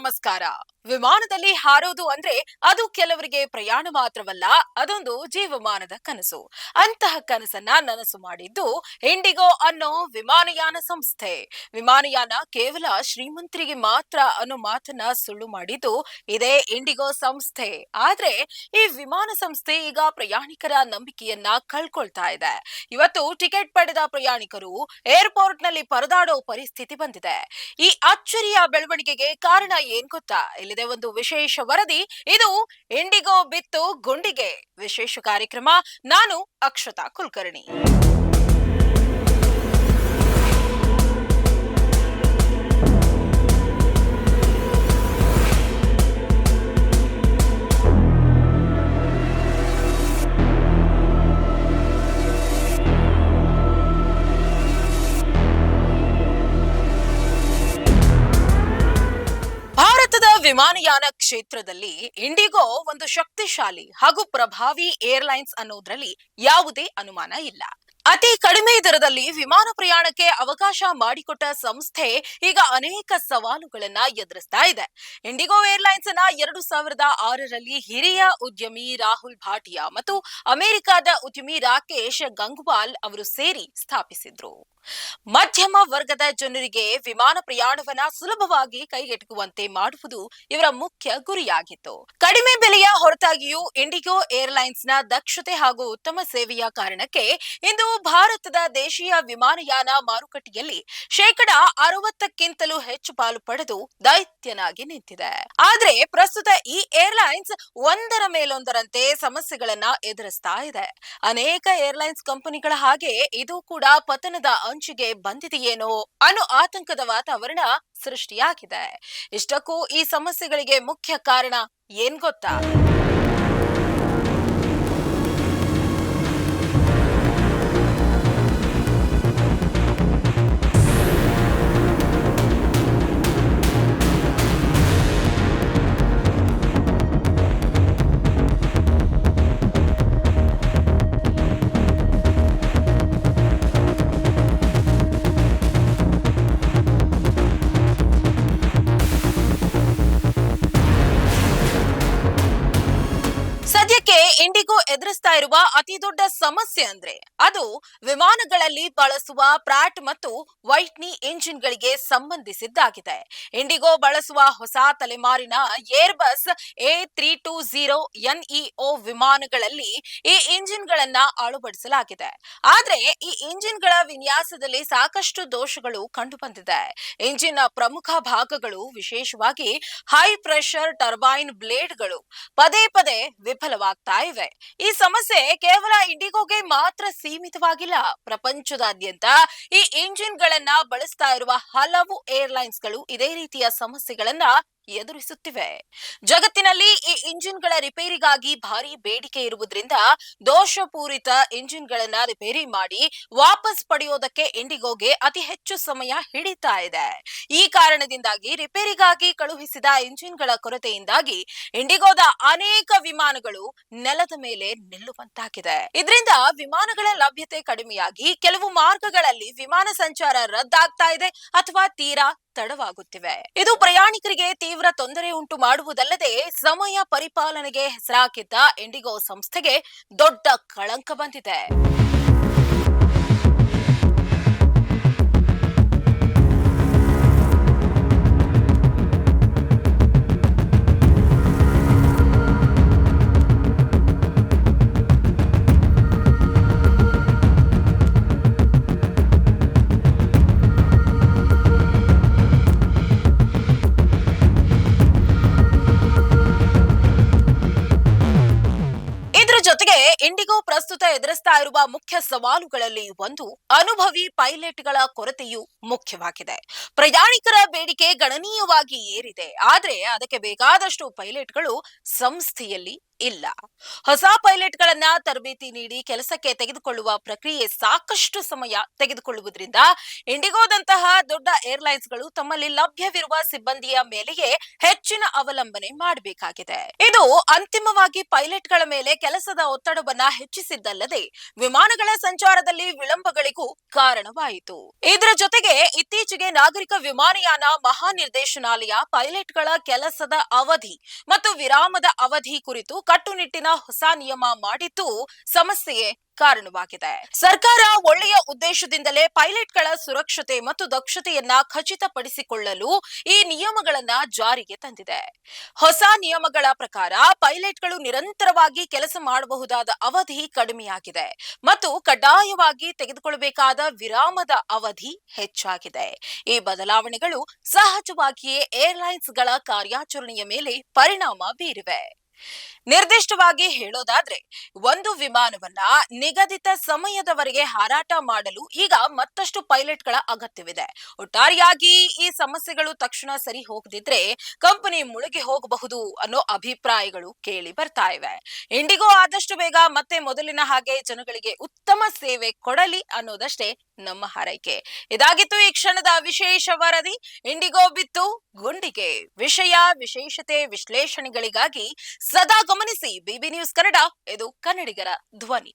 ನಮಸ್ಕಾರ. ವಿಮಾನದಲ್ಲಿ ಹಾರೋದು ಅಂದ್ರೆ ಅದು ಕೆಲವರಿಗೆ ಪ್ರಯಾಣ ಮಾತ್ರವಲ್ಲ, ಅದೊಂದು ಜೀವಮಾನದ ಕನಸು. ಅಂತಹ ಕನಸನ್ನ ನನಸು ಮಾಡಿದ್ದು ಇಂಡಿಗೋ ಅನ್ನೋ ವಿಮಾನಯಾನ ಸಂಸ್ಥೆ. ವಿಮಾನಯಾನ ಕೇವಲ ಶ್ರೀಮಂತರಿಗೆ ಮಾತ್ರ ಅನ್ನೋ ಮಾತನ್ನ ಸುಳ್ಳು ಮಾಡಿದ್ದು ಇದೇ ಇಂಡಿಗೋ ಸಂಸ್ಥೆ. ಆದ್ರೆ ಈ ವಿಮಾನ ಸಂಸ್ಥೆ ಈಗ ಪ್ರಯಾಣಿಕರ ನಂಬಿಕೆಯನ್ನ ಕಳ್ಕೊಳ್ತಾ ಇದೆ. ಇವತ್ತು ಟಿಕೆಟ್ ಪಡೆದ ಪ್ರಯಾಣಿಕರು ಏರ್ಪೋರ್ಟ್ ನಲ್ಲಿ ಪರದಾಡೋ ಪರಿಸ್ಥಿತಿ ಬಂದಿದೆ. ಈ ಅಚ್ಚರಿಯ ಬೆಳವಣಿಗೆಗೆ ಕಾರಣ ಏನ್ ಗೊತ್ತಾ? ಇಲ್ಲಿದೆ ಒಂದು ವಿಶೇಷ ವರದಿ. ಇದು ಇಂಡಿಗೋ ಬಿತ್ತು ಗುಂಡಿಗೆ ವಿಶೇಷ ಕಾರ್ಯಕ್ರಮ. ನಾನು ಅಕ್ಷತಾ ಕುಲಕರ್ಣಿ. ಭಾರತದ ವಿಮಾನಯಾನ ಕ್ಷೇತ್ರದಲ್ಲಿ ಇಂಡಿಗೋ ಒಂದು ಶಕ್ತಿಶಾಲಿ ಹಾಗೂ ಪ್ರಭಾವಿ ಏರ್ಲೈನ್ಸ್ ಅನ್ನೋದ್ರಲ್ಲಿ ಯಾವುದೇ ಅನುಮಾನ ಇಲ್ಲ. ಅತಿ ಕಡಿಮೆ ದರದಲ್ಲಿ ವಿಮಾನ ಪ್ರಯಾಣಕ್ಕೆ ಅವಕಾಶ ಮಾಡಿಕೊಟ್ಟ ಸಂಸ್ಥೆ ಈಗ ಅನೇಕ ಸವಾಲುಗಳನ್ನ ಎದುರಿಸ್ತಾ ಇದೆ. ಇಂಡಿಗೋ ಏರ್ಲೈನ್ಸ್ ಅನ್ನ 2006ರಲ್ಲಿ ಹಿರಿಯ ಉದ್ಯಮಿ ರಾಹುಲ್ ಭಾಟಿಯಾ ಮತ್ತು ಅಮೆರಿಕದ ಉದ್ಯಮಿ ರಾಕೇಶ್ ಗಂಗ್ವಾಲ್ ಅವರು ಸೇರಿ ಸ್ಥಾಪಿಸಿದ್ರು. ಮಧ್ಯಮ ವರ್ಗದ ಜನರಿಗೆ ವಿಮಾನ ಪ್ರಯಾಣವನ್ನ ಸುಲಭವಾಗಿ ಕೈಗೆಟುಕುವಂತೆ ಮಾಡುವುದು ಇವರ ಮುಖ್ಯ ಗುರಿಯಾಗಿತ್ತು. ಕಡಿಮೆ ಬೆಲೆಯ ಹೊರತಾಗಿಯೂ ಇಂಡಿಗೋ ಏರ್ಲೈನ್ಸ್ ನ ದಕ್ಷತೆ ಹಾಗೂ ಉತ್ತಮ ಸೇವೆಯ ಕಾರಣಕ್ಕೆ ಇಂದು ಭಾರತದ ದೇಶೀಯ ವಿಮಾನಯಾನ ಮಾರುಕಟ್ಟೆಯಲ್ಲಿ 60%ಕ್ಕಿಂತಲೂ ಹೆಚ್ಚು ಪಾಲು ಪಡೆದು ದೈತ್ಯನಾಗಿ ನಿಂತಿದೆ. ಆದ್ರೆ ಪ್ರಸ್ತುತ ಈ ಏರ್ಲೈನ್ಸ್ ಒಂದರ ಮೇಲೊಂದರಂತೆ ಸಮಸ್ಯೆಗಳನ್ನ ಎದುರಿಸ್ತಾ ಇದೆ. ಅನೇಕ ಏರ್ಲೈನ್ಸ್ ಕಂಪನಿಗಳ ಹಾಗೆ ಇದು ಕೂಡ ಪತನದ ಅಂಚಿಗೆ ಬಂದಿದೆಯೇನೋ ಅನ್ನೋ ಆತಂಕದ ವಾತಾವರಣ ಸೃಷ್ಟಿಯಾಗಿದೆ. ಇಷ್ಟಕ್ಕೂ ಈ ಸಮಸ್ಯೆಗಳಿಗೆ ಮುಖ್ಯ ಕಾರಣ ಏನ್ ಗೊತ್ತಾ? ಸದ್ಯಕ್ಕೆ ಇಂಡಿಗೋ ಎದುರಿಸ್ತಾ ಇರುವ ಅತಿ ದೊಡ್ಡ ಸಮಸ್ಯೆ ಅಂದ್ರೆ ಅದು ವಿಮಾನಗಳಲ್ಲಿ ಬಳಸುವ ಪ್ರಾಟ್ ಮತ್ತು ವೈಟ್ನಿ ಇಂಜಿನ್ಗಳಿಗೆ ಸಂಬಂಧಿಸಿದ್ದಾಗಿದೆ. ಇಂಡಿಗೋ ಬಳಸುವ ಹೊಸ ತಲೆಮಾರಿನ ಏರ್ಬಸ್ A320neo ವಿಮಾನಗಳಲ್ಲಿ ಈ ಇಂಜಿನ್ಗಳನ್ನ ಅಳವಡಿಸಲಾಗಿದೆ. ಆದ್ರೆ ಈ ಇಂಜಿನ್ಗಳ ವಿನ್ಯಾಸದಲ್ಲಿ ಸಾಕಷ್ಟು ದೋಷಗಳು ಕಂಡುಬಂದಿದೆ. ಇಂಜಿನ್ ಪ್ರಮುಖ ಭಾಗಗಳು, ವಿಶೇಷವಾಗಿ ಹೈ ಪ್ರೆಷರ್ ಟರ್ಬೈನ್ ಬ್ಲೇಡ್ಗಳು ಪದೇ ಪದೇ ವಿಫಲವಾಗ್ತಾ ಇವೆ. ಈ ಸಮಸ್ಯೆ ಕೇವಲ ಇಂಡಿಗೋಗೆ ಮಾತ್ರ ಸೀಮಿತವಾಗಿಲ್ಲ. ಪ್ರಪಂಚದಾದ್ಯಂತ ಈ ಇಂಜಿನ್ ಗಳನ್ನ ಬಳಸ್ತಾ ಇರುವ ಹಲವು ಏರ್ಲೈನ್ಸ್ ಗಳು ಇದೇ ರೀತಿಯ ಸಮಸ್ಯೆಗಳನ್ನ ಎದುರಿಸುತ್ತಿವೆ. ಜಗತ್ತಿನಲ್ಲಿ ಈ ಇಂಜಿನ್ ಗಳ ರಿಪೇರಿಗಾಗಿ ಭಾರಿ ಬೇಡಿಕೆ ಇರುವುದರಿಂದ ದೋಷಪೂರಿತ ಇಂಜಿನ್ ಗಳನ್ನ ರಿಪೇರಿ ಮಾಡಿ ವಾಪಸ್ ಪಡೆಯೋದಕ್ಕೆ ಇಂಡಿಗೋಗೆ ಅತಿ ಹೆಚ್ಚು ಸಮಯ ಹಿಡಿತಾ ಇದೆ. ಈ ಕಾರಣದಿಂದಾಗಿ ರಿಪೇರಿಗಾಗಿ ಕಳುಹಿಸಿದ ಇಂಜಿನ್ ಗಳ ಕೊರತೆಯಿಂದಾಗಿ ಇಂಡಿಗೋದ ಅನೇಕ ವಿಮಾನಗಳು ನೆಲದ ಮೇಲೆ ನಿಲ್ಲುವಂತಾಗಿದೆ. ಇದರಿಂದ ವಿಮಾನಗಳ ಲಭ್ಯತೆ ಕಡಿಮೆಯಾಗಿ ಕೆಲವು ಮಾರ್ಗಗಳಲ್ಲಿ ವಿಮಾನ ಸಂಚಾರ ರದ್ದಾಗ್ತಾ ಇದೆ ಅಥವಾ ತೀರಾ ತಡವಾಗುತ್ತಿವೆ. ಇದು ಪ್ರಯಾಣಿಕರಿಗೆ ತೀವ್ರ ತೊಂದರೆ ಉಂಟು ಮಾಡುವುದಲ್ಲದೆ ಸಮಯ ಪರಿಪಾಲನೆಗೆ ಹೆಸರಾಗಿದ್ದ ಇಂಡಿಗೋ ಸಂಸ್ಥೆಗೆ ದೊಡ್ಡ ಕಳಂಕ ಬಂದಿದೆ. ಜೊತೆಗೆ ಇಂಡಿಗೋ ಪ್ರಸ್ತುತ ಎದುರಿಸ್ತಾ ಇರುವ ಮುಖ್ಯ ಸವಾಲುಗಳಲ್ಲಿ ಒಂದು ಅನುಭವಿ ಪೈಲಟ್ಗಳ ಕೊರತೆಯೂ ಮುಖ್ಯವಾಗಿದೆ. ಪ್ರಯಾಣಿಕರ ಬೇಡಿಕೆ ಗಣನೀಯವಾಗಿ ಏರಿದೆ, ಆದ್ರೆ ಅದಕ್ಕೆ ಬೇಕಾದಷ್ಟು ಪೈಲಟ್ಗಳು ಸಂಸ್ಥೆಯಲ್ಲಿ ಇಲ್ಲ. ಹೊಸ ಪೈಲಟ್ಗಳನ್ನ ತರಬೇತಿ ನೀಡಿ ಕೆಲಸಕ್ಕೆ ತೆಗೆದುಕೊಳ್ಳುವ ಪ್ರಕ್ರಿಯೆ ಸಾಕಷ್ಟು ಸಮಯ ತೆಗೆದುಕೊಳ್ಳುವುದರಿಂದ ಇಂಡಿಗೋದಂತಹ ದೊಡ್ಡ ಏರ್ಲೈನ್ಸ್ಗಳು ತಮ್ಮಲ್ಲಿ ಲಭ್ಯವಿರುವ ಸಿಬ್ಬಂದಿಯ ಮೇಲೆಯೇ ಹೆಚ್ಚಿನ ಅವಲಂಬನೆ ಮಾಡಬೇಕಾಗಿದೆ. ಇದು ಅಂತಿಮವಾಗಿ ಪೈಲಟ್ಗಳ ಮೇಲೆ ಕೆಲಸದ ಒತ್ತಡವನ್ನ ಹೆಚ್ಚಿಸಿದ್ದಲ್ಲದೆ ವಿಮಾನಗಳ ಸಂಚಾರದಲ್ಲಿ ವಿಳಂಬಗಳಿಗೂ ಕಾರಣವಾಯಿತು. ಇದರ ಜೊತೆಗೆ ಇತ್ತೀಚೆಗೆ ನಾಗರಿಕ ವಿಮಾನಯಾನ ಮಹಾನಿರ್ದೇಶನಾಲಯ ಪೈಲಟ್ಗಳ ಕೆಲಸದ ಅವಧಿ ಮತ್ತು ವಿರಾಮದ ಅವಧಿ ಕುರಿತು ಕಟ್ಟುನಿಟ್ಟಿನ ಹೊಸ ನಿಯಮ ಮಾಡಿದ್ದು ಸಮಸ್ಯೆಗೆ ಕಾರಣವಾಗಿದೆ. ಸರ್ಕಾರ ಒಳ್ಳೆಯ ಉದ್ದೇಶದಿಂದಲೇ ಪೈಲಟ್ಗಳ ಸುರಕ್ಷತೆ ಮತ್ತು ದಕ್ಷತೆಯನ್ನ ಖಚಿತಪಡಿಸಿಕೊಳ್ಳಲು ಈ ನಿಯಮಗಳನ್ನ ಜಾರಿಗೆ ತಂದಿದೆ. ಹೊಸ ನಿಯಮಗಳ ಪ್ರಕಾರ ಪೈಲಟ್ಗಳು ನಿರಂತರವಾಗಿ ಕೆಲಸ ಮಾಡಬಹುದಾದ ಅವಧಿ ಕಡಿಮೆಯಾಗಿದೆ ಮತ್ತು ಕಡ್ಡಾಯವಾಗಿ ತೆಗೆದುಕೊಳ್ಳಬೇಕಾದ ವಿರಾಮದ ಅವಧಿ ಹೆಚ್ಚಾಗಿದೆ. ಈ ಬದಲಾವಣೆಗಳು ಸಹಜವಾಗಿಯೇ ಏರ್ಲೈನ್ಸ್ಗಳ ಕಾರ್ಯಾಚರಣೆಯ ಮೇಲೆ ಪರಿಣಾಮ ಬೀರಿವೆ. ನಿರ್ದಿಷ್ಟವಾಗಿ ಹೇಳೋದಾದ್ರೆ ಒಂದು ವಿಮಾನವನ್ನ ನಿಗದಿತ ಸಮಯದವರೆಗೆ ಹಾರಾಟ ಮಾಡಲು ಈಗ ಮತ್ತಷ್ಟು ಪೈಲಟ್ಗಳ ಅಗತ್ಯವಿದೆ. ಒಟ್ಟಾರೆಯಾಗಿ ಈ ಸಮಸ್ಯೆಗಳು ತಕ್ಷಣ ಸರಿ ಹೋಗದಿದ್ರೆ ಕಂಪನಿ ಮುಳುಗಿ ಹೋಗಬಹುದು ಅನ್ನೋ ಅಭಿಪ್ರಾಯಗಳು ಕೇಳಿ ಬರ್ತಾ ಇವೆ. ಇಂಡಿಗೋ ಆದಷ್ಟು ಬೇಗ ಮತ್ತೆ ಮೊದಲಿನ ಹಾಗೆ ಜನಗಳಿಗೆ ಉತ್ತಮ ಸೇವೆ ಕೊಡಲಿ ಅನ್ನೋದಷ್ಟೇ ನಮ್ಮ ಹಾರೈಕೆ. ಇದಾಗಿತ್ತು ಈ ಕ್ಷಣದ ವಿಶೇಷ ವರದಿ. ಇಂಡಿಗೋ ಬಿತ್ತು ಗುಂಡಿಗೆ. ವಿಷಯ ವಿಶೇಷತೆ ವಿಶ್ಲೇಷಣೆಗಳಿಗಾಗಿ ಸದಾ ಗಮನಿಸಿ ಬಿಬಿ ನ್ಯೂಸ್ ಕನ್ನಡ. ಇದು ಕನ್ನಡಿಗರ ಧ್ವನಿ.